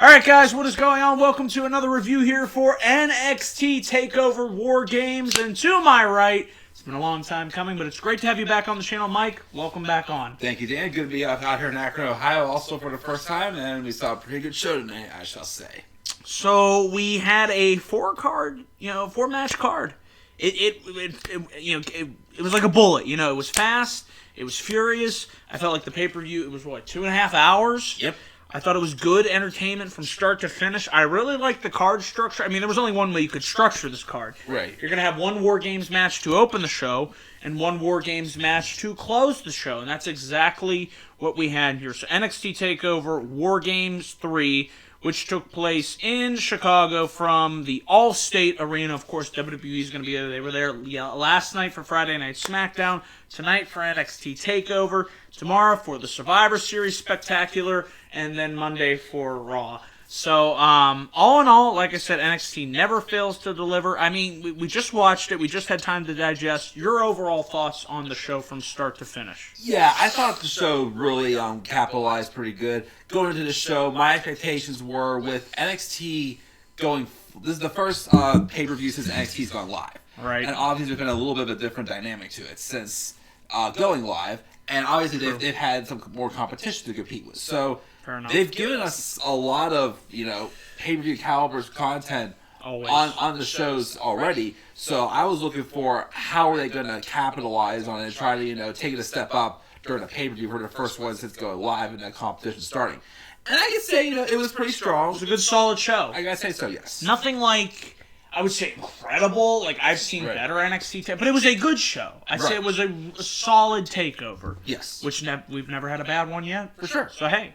Alright guys, what is going on? Welcome to another review here for NXT TakeOver WarGames. And to my right, it's been a long time coming, but it's great to have you back on the channel. Mike, welcome back on. Thank you, Dan. Good to be out here in Akron, Ohio also for the first time, and we saw a pretty good show tonight, I shall say. So we had a four-match card. It was like a bullet. It was fast. It was furious. I felt like the pay-per-view, it was, 2.5 hours? Yep. I thought it was good entertainment from start to finish. I really liked the card structure. I mean, there was only one way you could structure this card. Right. You're going to have one War Games match to open the show and one War Games match to close the show. And that's exactly what we had here. So NXT TakeOver War Games 3, which took place in Chicago from the Allstate Arena. Of course, WWE is going to be there. They were there last night for Friday Night SmackDown, tonight for NXT TakeOver, tomorrow for the Survivor Series Spectacular, and then Monday for Raw. So, all in all, like I said, NXT never fails to deliver. I mean, we just watched it. We just had time to digest. Your overall thoughts on the show from start to finish? Yeah, I thought the show really capitalized pretty good. Going into the show, my expectations were with NXT going... This is the first pay-per-view since NXT's gone live. Right. And obviously there's been a little bit of a different dynamic to it since going live. And obviously they've had some more competition to compete with. So... They've given us a lot of, pay-per-view caliber content on the shows already. So I was looking for how are they going to capitalize on it and try to, take it a step up during the pay-per-view for the first one since going live and that competition starting. And I can say, it was pretty strong. It was a good, solid show. I gotta say so, yes. Nothing like, I would say, incredible. Like, I've seen better NXT, but it was a good show. I'd say it was a solid takeover. Yes. Which we've never had a bad one yet. For sure. So, hey.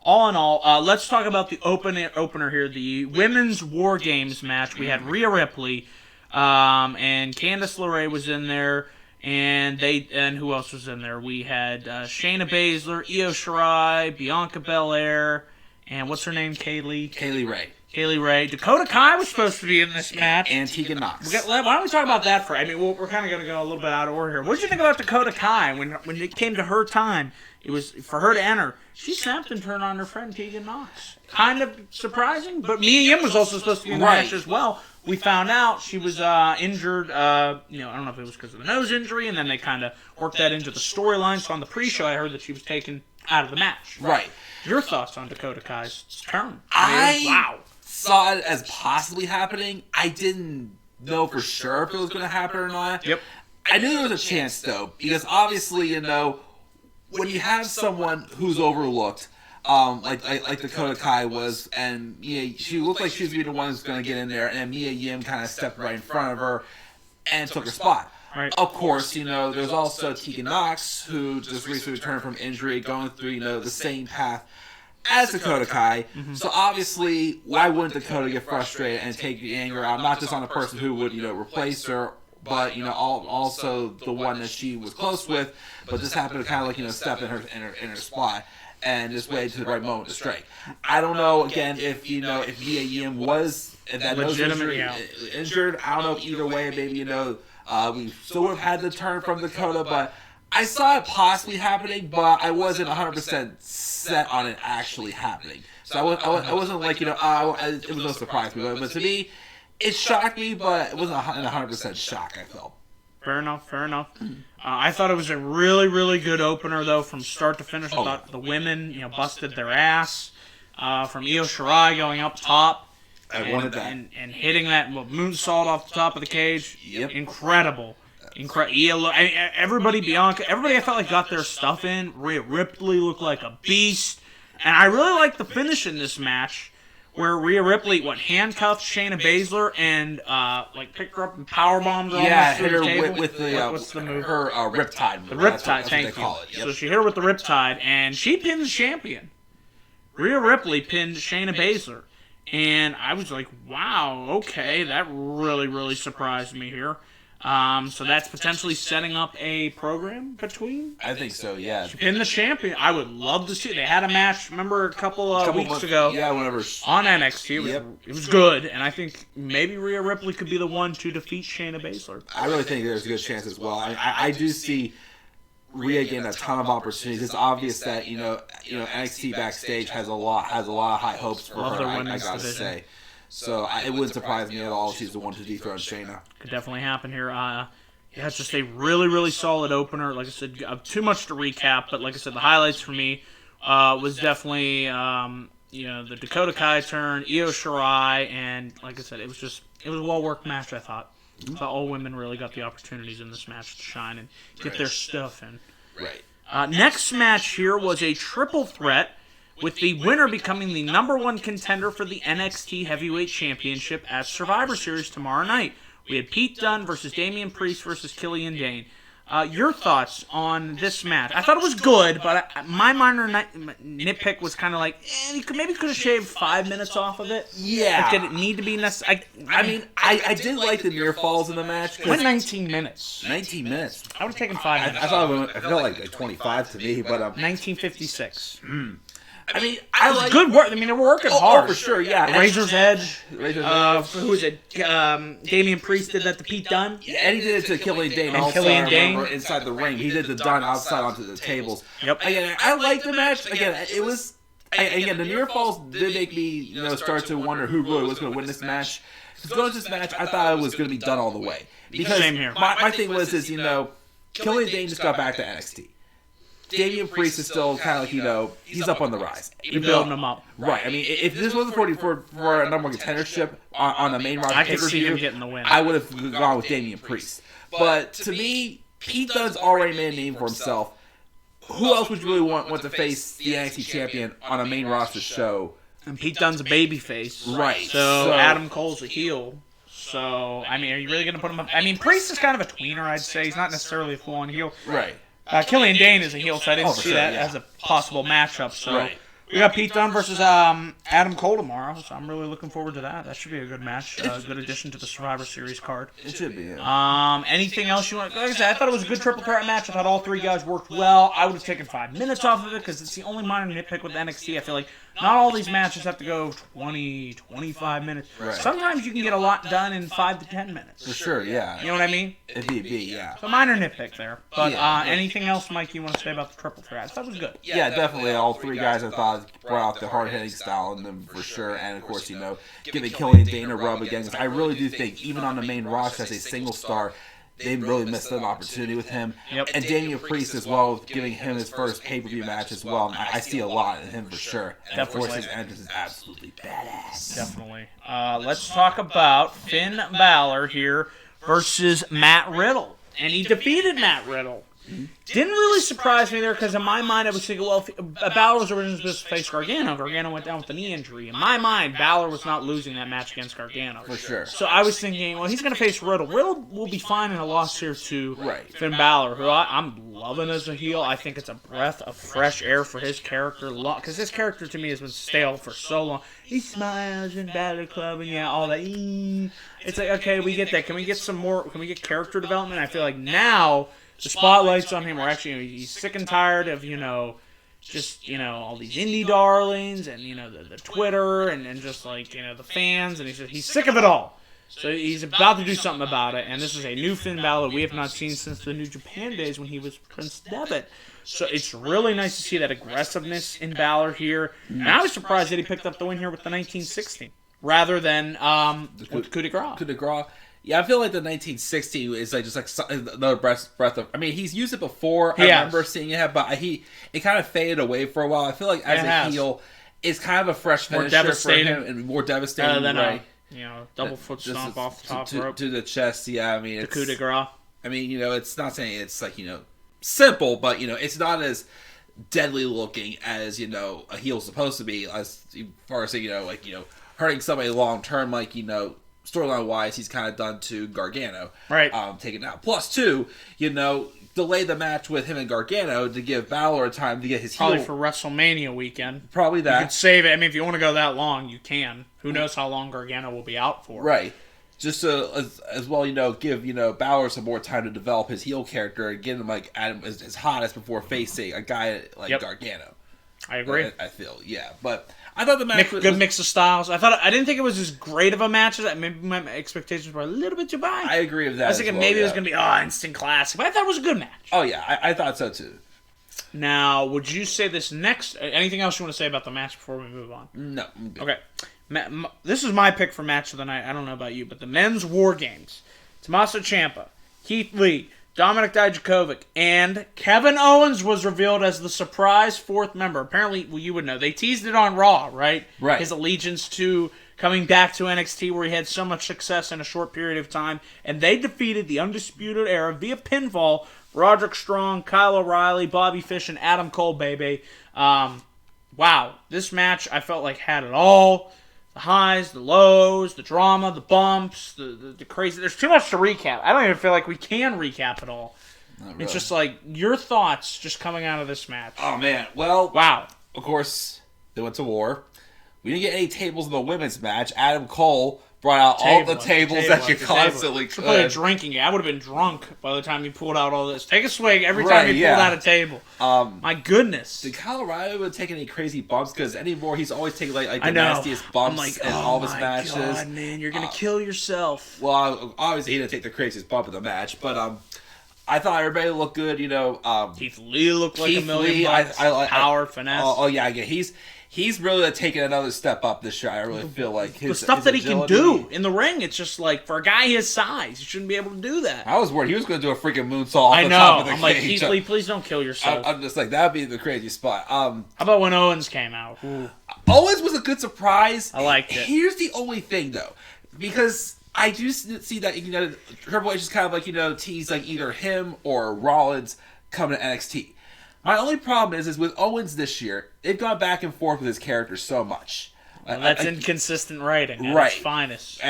All in all, let's talk about the opener here, the Women's War Games match. We had Rhea Ripley, and Candice LeRae was in there, and who else was in there? We had Shayna Baszler, Io Shirai, Bianca Belair, and what's her name? Kaylee Ray. Dakota Kai was supposed to be in this match. And Tegan Knox. Why don't we talk about that for? I mean, we're kind of going to go a little bit out of order here. What did you think about Dakota Kai when it came to her time? It was for her to enter. She snapped and turned on her friend Tegan Knox. Kind of surprising, but Mia Yim was also supposed to be in the match as well. We found out she was injured. I don't know if it was because of the nose injury, and then they kind of worked that into the storyline. So on the pre-show, I heard that she was taken out of the match. Right. Your thoughts on Dakota Kai's turn? I saw it as possibly happening. I didn't know for sure if it was going to happen or not. Yep. I knew there was a chance, though, because obviously, when you have someone who's overlooked, like Dakota Kai was, and she looked like she was the one who's going to get in there, and Mia Yim kind of stepped right in front of her and took her spot. Right. Of course, there's also Tegan Knox, who just recently returned from injury, going through, the same path as Dakota Kai. Mm-hmm. So obviously, why wouldn't Dakota get frustrated and take the anger out, not just on the person who would, replace her, but, also the one that she was close with, but just happened to kind of step in her spot and just wait to the right moment to strike. I don't know, again, if Mia Yim was that legitimately injured. I don't know if either way, maybe, we still would have had the turn from Dakota, but I saw it possibly happening, but I wasn't 100% set on it actually happening. So I wasn't like, it was no surprise to me, but to me, it shocked me, but it wasn't 100% shock, I felt. Fair enough. I thought it was a really, really good opener, though, from start to finish. I thought the women, busted their ass. From Io Shirai going up top. I wanted that. And hitting that moonsault off the top of the cage. Yep. Incredible. Everybody, Bianca, everybody I felt like got their stuff in. Rhea Ripley looked like a beast. And I really liked the finish in this match, where Rhea Ripley handcuffed Shayna Baszler and picked her up and powerbombed her. Yeah, hit her table. with the what's the move? Her Riptide. The Riptide, that's thank what they you. call it. Yep. So she hit her with the Riptide, and she pinned the champion. Rhea Ripley pinned Shayna Baszler, and I was like, wow, okay, that really, really surprised me here. So that's potentially setting up a program between? I think so, yeah. In the champion. I would love to see it. They had a match, remember, a couple weeks ago. Yeah, whenever. On NXT. It was good, and I think maybe Rhea Ripley could be the one to defeat Shayna Baszler. I really think there's a good chance as well. I do see Rhea getting a ton of opportunities. It's obvious that NXT backstage has a lot of high hopes for her. I gotta say. So it wouldn't surprise me at all if she's the one to dethrone Shayna. Could definitely happen here. Yeah, it's just a really, really solid opener. Like I said, too much to recap, but like I said, the highlights for me was definitely the Dakota Kai turn, Io Shirai, and like I said, it was a well-worked match, I thought. I thought all women really got the opportunities in this match to shine and get their stuff in. Right. Next match here was a triple threat, with the winner becoming the #1 contender for the NXT Heavyweight Championship at Survivor Series tomorrow night. We had Pete Dunne versus Damian Priest versus Killian Dain. Your thoughts on this match? I thought it was good, but my minor nitpick was kind of like, you could have shaved 5 minutes off of it. Yeah. Like, did it need to be necessary? I did like the near falls in the match. It went 19 minutes. 19 minutes. I would have taken 5 minutes. I felt like 25 to me, but 1956. I like good work. They were working hard. Oh, for sure, yeah. Razor's Edge. Who was it? Damian Priest did that to Pete Dunne. Yeah, and he did it to Killian Dain also. Killian Dain inside the ring. He did the Dunn outside onto the tables. Yep. Again, I liked the match. Again, it was. Again, the near falls did make me, start to wonder who really was going to win this match. Because going to this match, I thought it was going to be done all the way. Because same here. My thing was, Killian Dain just got back to NXT. Damian Priest is still kind of like, he's up on the rise. You're building him up. Right. If this wasn't for a #1 contendership on the main roster, I could see him getting the win. I would have gone with Damian Priest. But to me, Pete Dunne's already made a name for himself. Who else would you really want to face the NXT champion on a main roster show? And Pete Dunne's a babyface. Right. So Adam Cole's a heel. So, are you really going to put him up? Priest is kind of a tweener, I'd say. He's not necessarily a full-on heel. Right. Killian Dain is a heel, so I didn't see that as a possible matchup. So we got Pete Dunne versus Adam Cole tomorrow, so I'm really looking forward to that. That should be a good match, a good addition to the Survivor Series card. It should be. Yeah. Anything else you want? Like I said, I thought it was a good triple threat match. I thought all three guys worked well. I would have taken 5 minutes off of it because it's the only minor nitpick with NXT. I feel like not all these matches have to go 20, 25 minutes. Right. Sometimes you can get a lot done in 5 to 10 minutes. For sure, yeah. You know what I mean? It'd be, yeah. So minor nitpick there. But anything else, Mike, you want to say about the triple threat? I thought it was good. Yeah, definitely. All three guys I thought brought out the hard-hitting style in them for sure. And, of course, giving Killian Dain a rub again. I really do think, even on the main roster as a single star, they really missed an opportunity with him. Yep. And Damian Priest as well, giving him his first pay-per-view match as well. And I see a lot in him for sure. And of course, his entrance is absolutely badass. Definitely. Let's talk about Finn Balor here versus Matt Riddle. And he defeated Matt Riddle. Didn't really surprise me there because in my mind I was thinking, well, Balor was originally supposed to face Gargano. Gargano went down with a knee injury. In my mind, Balor was not losing that match against Gargano. For sure. So I was thinking, well, he's going to face Riddle. Riddle will be fine in a loss here to Finn Balor, who I'm loving as a heel. I think it's a breath of fresh air for his character. Because his character to me has been stale for so long. He smiles in Balor Club and all that. It's like, okay, we get that. Can we get some more? Can we get character development? I feel like now the spotlight's on him. We're actually, he's sick and tired of, just, all these indie darlings and, the Twitter and just like, the fans. And he's sick of it all. So he's about to do something about it. And this is a new Finn Balor we have not seen since the New Japan days when he was Prince Devitt. So it's really nice to see that aggressiveness in Balor here. And I was surprised that he picked up the win here with the 1916 rather than with coup de grace. Coup de grace. Yeah, I feel like the 1960 is just like another breath of. He's used it before. I remember seeing it, but it kind of faded away for a while. I feel like as a heel, it's kind of a fresh finisher for him and more devastating than double foot stomp off the top rope to the chest. Yeah, the it's coup de grace. It's not saying it's like simple, but it's not as deadly looking as a heel's supposed to be. As far as hurting somebody long term, storyline wise, he's kind of done to Gargano. Right. Taken out. Plus, two, delay the match with him and Gargano to give Balor time to get his heel. Probably for WrestleMania weekend. Probably that. You could save it. If you want to go that long, you can. Who knows how long Gargano will be out for. Right. Just to, as well, give, Balor some more time to develop his heel character and get him, as hot as before facing a guy like Gargano. I agree. I feel, yeah. But I thought the match was good mix of styles. I didn't think it was as great of a match as that. Maybe my expectations were a little bit too high. I agree with that. I was thinking maybe it was going to be instant classic, but I thought it was a good match. Oh yeah, I thought so too. Now, would you say this next? Anything else you want to say about the match before we move on? No. Okay. This is my pick for match of the night. I don't know about you, but the men's War Games. Tommaso Ciampa, Keith Lee, Dominik Dijakovic, and Kevin Owens was revealed as the surprise fourth member. Apparently, well, you would know. They teased it on Raw, right? Right. His allegiance to coming back to NXT where he had so much success in a short period of time. And they defeated the Undisputed Era via pinfall. Roderick Strong, Kyle O'Reilly, Bobby Fish, and Adam Cole, baby. Wow. This match, I felt like had it all. The highs, the lows, the drama, the bumps, the crazy. There's too much to recap. I don't even feel like we can recap it all. Really. It's just like your thoughts just coming out of this match. Oh, man. Well, wow. Of course, they went to war. We didn't get any tables in the women's match. Adam Cole brought out all the tables that you constantly could. Probably drinking it. I would have been drunk by the time you pulled out all this. Take a swig every time you pulled out a table. My goodness. Did Kyle O'Reilly would take any crazy bumps? Because anymore, he's always taking like the nastiest bumps in all of his matches. God, man, you're gonna kill yourself. Well, obviously he didn't take the craziest bump in the match, but I thought everybody looked good. Keith Lee looked like $1 million. Power, finesse. Oh yeah, He's really taken another step up this year. I really feel like the stuff that he can do in the ring. It's just like for a guy his size, you shouldn't be able to do that. I was worried he was going to do a freaking moonsault off the top of the cage. I'm like, Keith Lee, please don't kill yourself. I'm just like, that'd be the crazy spot. How about when Owens came out? Ooh. Owens was a good surprise. I liked it. Here's the only thing though, because I do see that Triple H is kind of like teased like either him or Rollins coming to NXT. My only problem is with Owens this year, they've gone back and forth with his character so much. Well, that's inconsistent writing at its finest.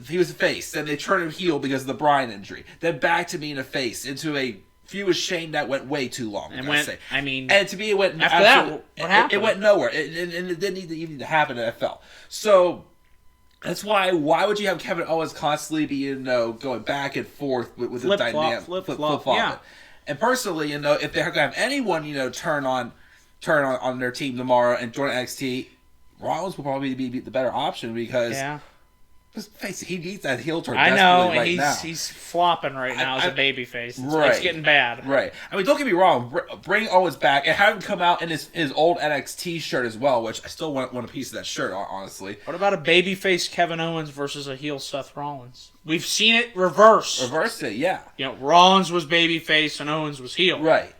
He was a face, then they turned him heel because of the Bryan injury. Then back to being a face into a feud with Shane that went way too long. And to me, it went after that. What happened? It went nowhere, and it didn't even happen in NFL. So that's why would you have Kevin Owens constantly be going back and forth with the dynamic flip flop? Yeah. And personally, if they're gonna have anyone, turn on their team tomorrow and join NXT, Rollins will probably be the better option because let's face it, he needs that heel turn. I know, and he's flopping right now as a babyface. It's getting bad. Right. I mean, don't get me wrong. Bring Owens back and have him come out in his old NXT shirt as well, which I still want a piece of that shirt, honestly. What about a babyface Kevin Owens versus a heel Seth Rollins? We've seen it reverse. Reverse it, yeah. Rollins was babyface and Owens was heel. Right.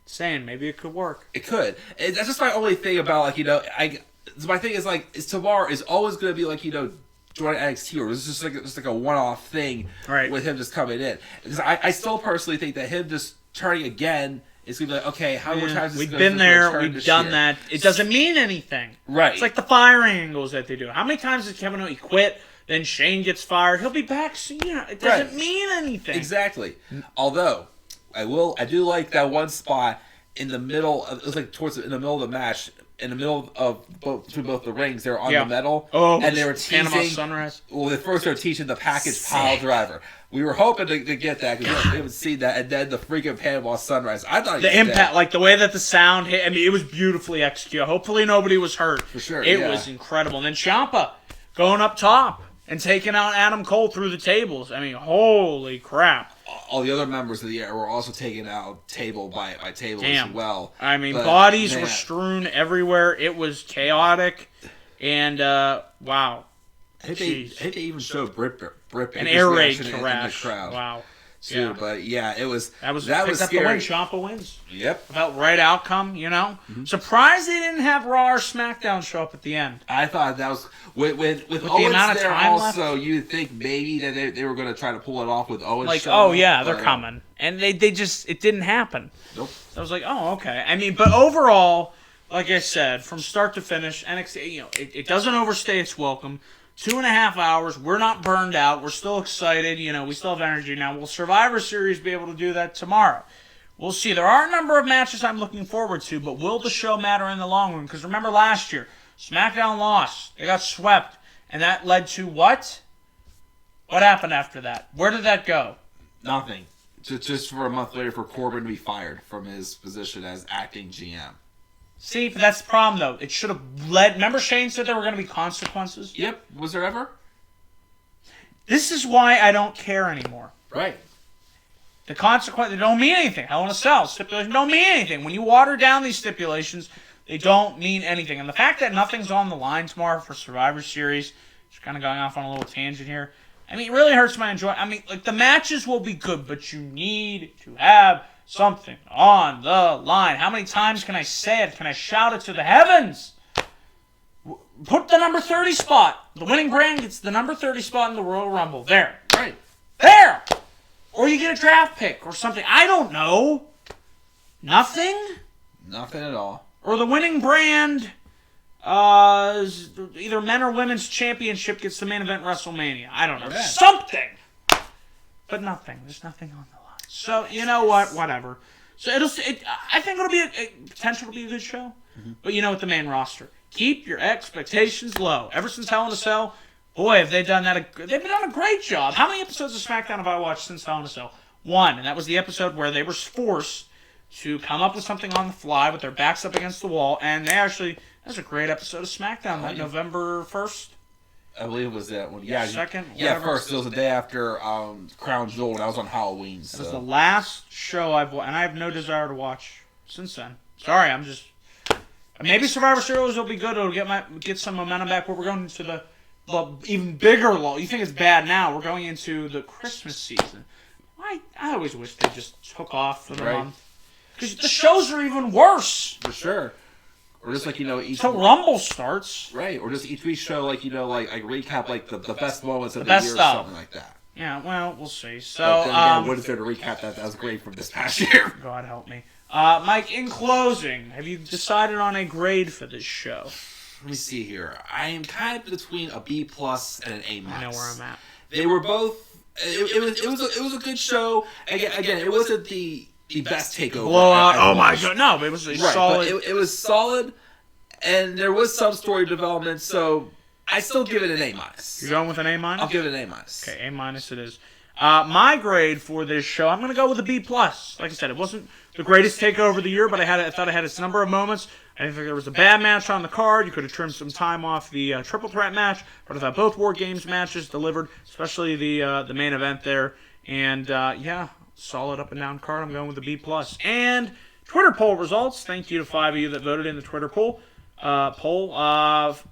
Saying maybe it could work. It could. That's just my only thing about my thing is is tomorrow is always going to be join NXT, or is this just like a one-off thing with him just coming in? Because I still personally think that him just turning again is going to be like, okay, how many times we've been there, we've done that. It doesn't mean anything. Right. It's like the firing angles that they do. How many times did Kevin Owens quit? Then Shane gets fired. He'll be back soon. It doesn't mean anything. Exactly. Although I do like that one spot in the middle. It was like in the middle of the match. In the middle of between both the rings, they were on the metal, and they were teasing. Panama Sunrise. Well, they first were teaching the package pile driver. We were hoping to get that because we haven't seen that, and then the freaking Panama Sunrise. I thought the impact, like the way that the sound hit. I mean, it was beautifully executed. Hopefully, nobody was hurt. For sure, it was incredible. And then Ciampa going up top and taking out Adam Cole through the tables. I mean, holy crap. All the other members of the Era were also taken out table by table as well. I mean, bodies were strewn everywhere. It was chaotic. And, wow. I think they even showed Britt an air raid crash in the crowd. Wow. Too, yeah. But yeah, that was scary. The win. Ciampa wins. Yep. About right outcome, Mm-hmm. Surprised they didn't have Raw or SmackDown show up at the end. I thought that was with Owens the amount of time also left? You'd think maybe that they were going to try to pull it off with Owens. They're coming, and they just it didn't happen. Nope. So I was like, oh, okay. I mean, but overall, like I said, from start to finish, NXT, it doesn't overstay its welcome. 2.5 hours. We're not burned out. We're still excited. We still have energy now. Will Survivor Series be able to do that tomorrow? We'll see. There are a number of matches I'm looking forward to, but will the show matter in the long run? Because remember last year, SmackDown lost. They got swept. And that led to what? What happened after that? Where did that go? Nothing. Just for a month later for Corbin to be fired from his position as acting GM. See, but that's the problem, though. It should have led... Remember Shane said there were going to be consequences? Yep. Was there ever? This is why I don't care anymore. Right. The consequences don't mean anything. Hell in a Cell stipulations don't mean anything. When you water down these stipulations, they don't mean anything. And the fact that nothing's on the line tomorrow for Survivor Series, just kind of going off on a little tangent here, I mean, it really hurts my enjoyment. I mean, like, the matches will be good, but you need to have something on the line. How many times can I say it? Can I shout it to the heavens? Put the number 30 spot. The winning brand gets the number 30 spot in the Royal Rumble. There. Right. There! Or you get a draft pick or something. I don't know. Nothing? Nothing at all. Or the winning brand, either men or women's championship gets the main event WrestleMania. I don't know. Yeah. Something! But nothing. There's nothing on the line. So, you know what? Whatever. So, I think it'll be potential to be a good show. Mm-hmm. But you know, with the main roster, keep your expectations low. Ever since Hell in a Cell, boy, have they done that. They've done a great job. How many episodes of SmackDown have I watched since Hell in a Cell? One, and that was the episode where they were forced to come up with something on the fly with their backs up against the wall, and that was a great episode of SmackDown, that November 1st. I believe it was that one. Yeah, second. Yeah, whatever. first. It was the day after Crown Jewel, and I was on Halloween. So. It was the last show I've watched, and I have no desire to watch since then. Sorry, I'm just... Maybe Survivor Series will be good. It'll get some momentum back. Where we're going into the even bigger lull. You think it's bad now. We're going into the Christmas season. I always wish they just took off for the month. Because the shows are even worse. For sure. Or just like, each... Until Rumble starts. Right, or just each week show, like, like recap, like, the best moments of the best year stuff. or something like that. Yeah, well, we'll see. So, but then again, what is there to recap that was great from this past year? God help me. Mike, in closing, have you decided on a grade for this show? Let me see here. I am kind of between a B+ and an A-. I know where I'm at. They were both... It was a good show. Again, it wasn't the best takeover. Blowout. Oh my god, no, but it was solid. But it was solid, and there was some story development, so I still give it an A-. You're going with an A-? I'll give it an A-. Okay, A- it is. My grade for this show, I'm going to go with a B+. Like I said, it wasn't the greatest takeover of the year, but I thought it had its number of moments. I didn't think there was a bad match on the card. You could have trimmed some time off the triple threat match, but I thought both War Games matches delivered, especially the main event there. And solid up and down card. I'm going with the B+. And Twitter poll results. Thank you to 5 of you that voted in the Twitter poll. 5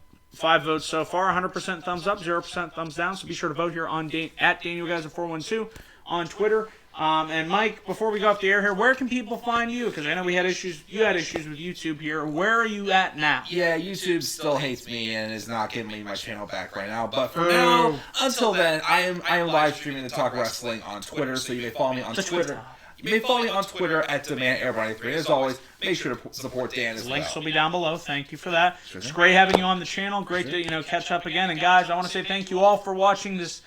votes so far. 100% thumbs up, 0% thumbs down. So be sure to vote here on at DanielGuys412 on Twitter. And Mike, before we go off the air here, where can people find you? Because I know you had issues with YouTube here. Where are you at now? Yeah, YouTube still hates me and is not giving me my channel back right now. But from now until then, I am live streaming the Talk Wrestling on Twitter, so you may follow me on Twitter. You may follow me on Twitter at DemandAir93. As always, make sure to support Dan as well. Links will be down below. Thank you for that. Sure. It's great having you on the channel. Great to catch up again. And guys, I want to say thank you all for watching this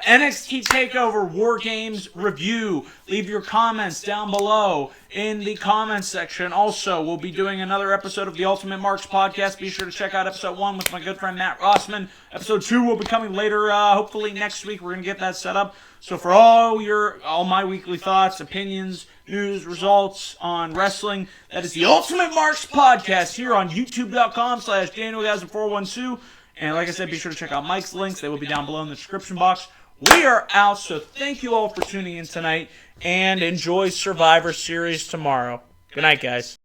NXT TakeOver WarGames review. Leave your comments down below in the comments section. Also, we'll be doing another episode of the Ultimate Marks podcast. Be sure to check out episode 1 with my good friend Matt Rossman. Episode 2 will be coming later, hopefully next week. We're going to get that set up. So for all my weekly thoughts, opinions, news, results on wrestling, that is the Ultimate Marks podcast here on youtube.com/DanielGuys412. And like I said, be sure to check out Mike's links. They will be down below in the description box. We are out, so thank you all for tuning in tonight, and enjoy Survivor Series tomorrow. Good night, guys.